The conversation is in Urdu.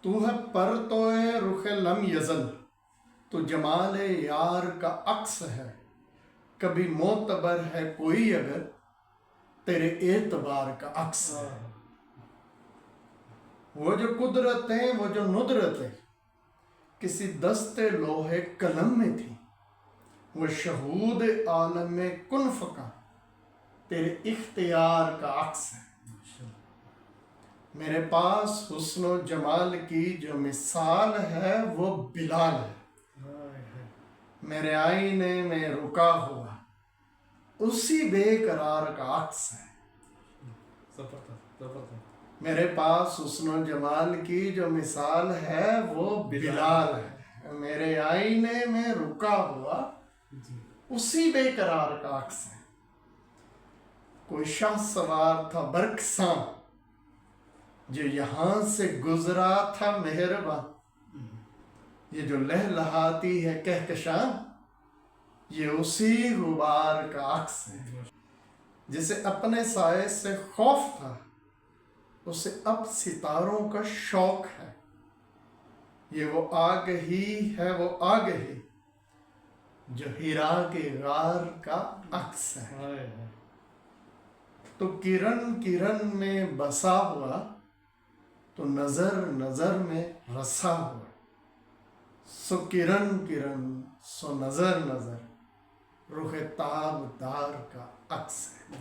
تو ہے پر توئے رخ لم یزل، تو جمال یار کا عکس ہے، کبھی معتبر ہے کوئی اگر تیرے اعتبار کا عکس ہے۔ وہ جو قدرتیں وہ جو ندرتیں کسی دست لوح قلم میں تھی، وہ شہود عالم کن فکا تیرے اختیار کا عکس ہے۔ میرے پاس حسن و جمال کی جو مثال ہے وہ بلال ہے، میرے آئینے میں رکا ہوا اسی بے قرار کا عکس ہے۔ میرے پاس حسن و جمال کی جو مثال ہے وہ بلال ہے، میرے آئینے میں رکا ہوا اسی بے قرار کا عکس ہے۔ کوئی شاہ سوار تھا برقصاں، جو یہاں سے گزرا تھا مہرباں، یہ جو لہلہاتی ہے کہکشاں، یہ اسی غبار کا عکس ہے۔ جسے اپنے سائے سے خوف تھا، اسے اب ستاروں کا شوق ہے، یہ وہ آگہی ہے وہ آگہی جو ہیرا کے غار کا عکس ہے۔ تو کرن کرن میں بسا ہوا، تو نظر نظر میں رسا ہوا، سو کرن کرن سو نظر نظر رخ تاب دار کا عکس ہے۔